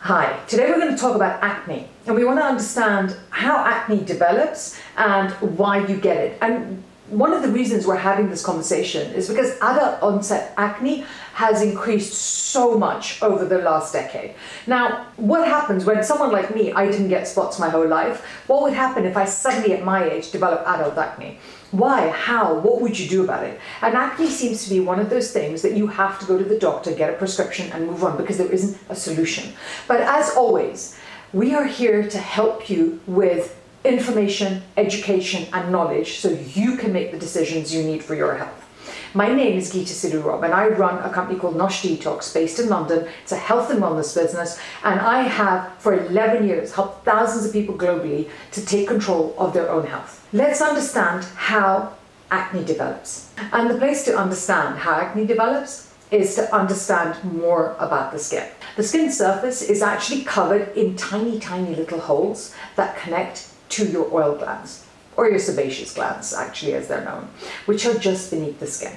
Hi, today we're going to talk about acne, and we want to understand how acne develops and why you get it. And one of the reasons we're having this conversation is because adult onset acne has increased so much over the last decade. Now, what happens when someone like me, I didn't get spots my whole life, what would happen if I suddenly at my age develop adult acne? Why? How? What would you do about it? And acne seems to be one of those things that you have to go to the doctor, get a prescription and move on because there isn't a solution. But as always, we are here to help you with information, education and knowledge so you can make the decisions you need for your health. My name is Geeta Sidhu-Robb and I run a company called Nosh Detox based in London. It's a health and wellness business, and I have for 11 years helped thousands of people globally to take control of their own health. Let's understand how acne develops. And the place to understand how acne develops is to understand more about the skin. The skin surface is actually covered in tiny, tiny little holes that connect to your oil glands, or your sebaceous glands, actually, as they're known, which are just beneath the skin.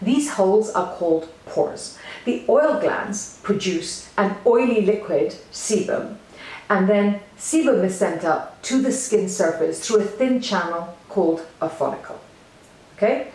These holes are called pores. The oil glands produce an oily liquid, sebum, and then sebum is sent up to the skin surface through a thin channel called a follicle. Okay?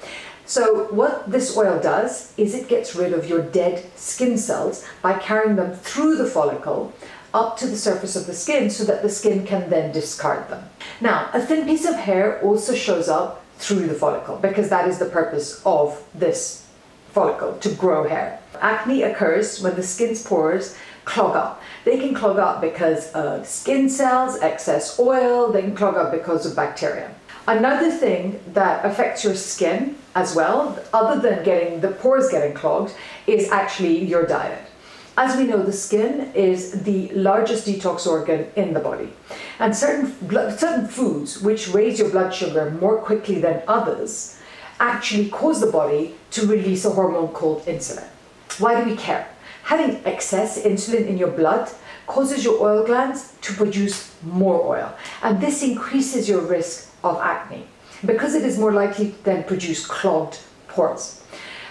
So what this oil does is it gets rid of your dead skin cells by carrying them through the follicle up to the surface of the skin so that the skin can then discard them. Now, a thin piece of hair also shows up through the follicle because that is the purpose of this follicle, to grow hair. Acne occurs when the skin's pores clog up. They can clog up because of skin cells, excess oil, they can clog up because of bacteria. Another thing that affects your skin as well, other than getting the pores getting clogged, is actually your diet. As we know, the skin is the largest detox organ in the body. And certain foods which raise your blood sugar more quickly than others actually cause the body to release a hormone called insulin. Why do we care? Having excess insulin in your blood causes your oil glands to produce more oil. And this increases your risk of acne because it is more likely to then produce clogged pores.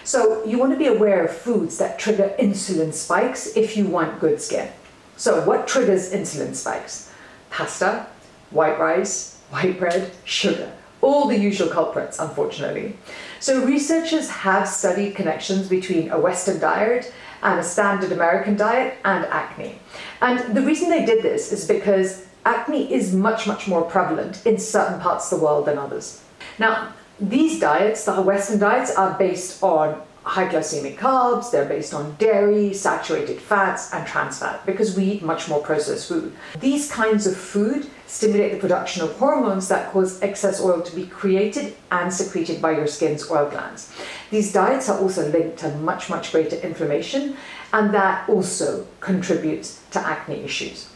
So you want to be aware of foods that trigger insulin spikes if you want good skin. So what triggers insulin spikes? Pasta, white rice, white bread, sugar. All the usual culprits, unfortunately. So researchers have studied connections between a Western diet and a standard American diet and acne. And the reason they did this is because acne is much, much more prevalent in certain parts of the world than others. Now, these diets, the Western diets, are based on high glycemic carbs, they're based on dairy, saturated fats, and trans fat because we eat much more processed food. These kinds of food stimulate the production of hormones that cause excess oil to be created and secreted by your skin's oil glands. These diets are also linked to much, much greater inflammation, and that also contributes to acne issues.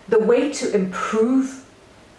The way to improve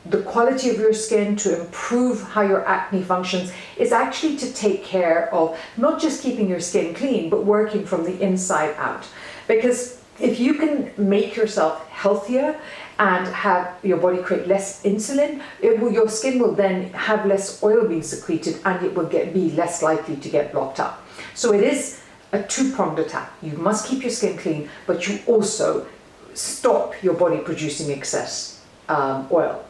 the quality of your skin, to improve how your acne functions, is actually to take care of not just keeping your skin clean, but working from the inside out. Because if you can make yourself healthier and have your body create less insulin, your skin will then have less oil being secreted and it will be less likely to get blocked up. So it is a two-pronged attack. You must keep your skin clean, but you also stop your body producing excess oil.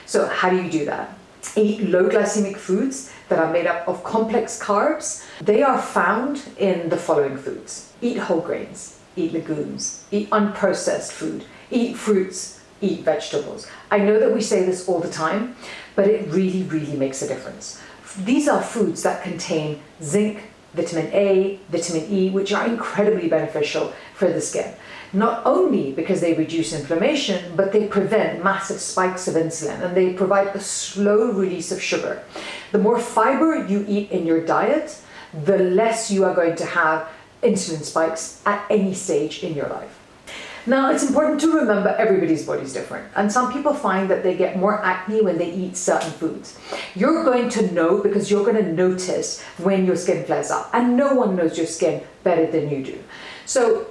So how do you do that? Eat low glycemic foods that are made up of complex carbs. They are found in the following foods. Eat whole grains, eat legumes, eat unprocessed food, eat fruits, eat vegetables. I know that we say this all the time, but it really, really makes a difference. These are foods that contain zinc, vitamin A, vitamin E, which are incredibly beneficial for the skin. Not only because they reduce inflammation, but they prevent massive spikes of insulin and they provide a slow release of sugar. The more fiber you eat in your diet, the less you are going to have insulin spikes at any stage in your life. Now, it's important to remember everybody's body is different, and some people find that they get more acne when they eat certain foods. You're going to know because you're going to notice when your skin flares up, and no one knows your skin better than you do. So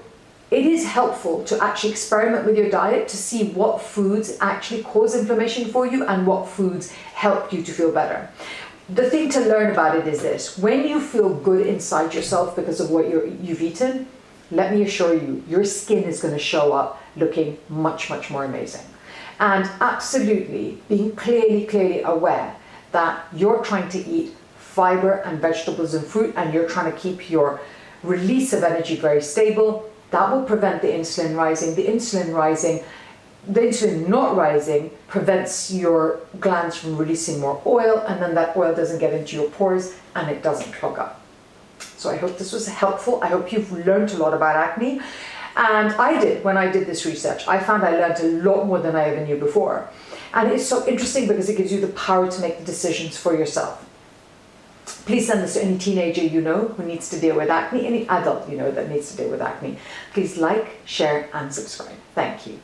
it is helpful to actually experiment with your diet to see what foods actually cause inflammation for you and what foods help you to feel better. The thing to learn about it is this: when you feel good inside yourself because of what you've eaten, let me assure you, your skin is going to show up looking much, much more amazing. And absolutely being clearly aware that you're trying to eat fiber and vegetables and fruit, and you're trying to keep your release of energy very stable. That will prevent the insulin rising. The insulin not rising prevents your glands from releasing more oil, and then that oil doesn't get into your pores and it doesn't clog up. So I hope this was helpful. I hope you've learned a lot about acne. And I did, when I did this research, I found I learned a lot more than I ever knew before. And it's so interesting because it gives you the power to make the decisions for yourself. Please send this to any teenager you know who needs to deal with acne, any adult you know that needs to deal with acne. Please like, share, and subscribe. Thank you.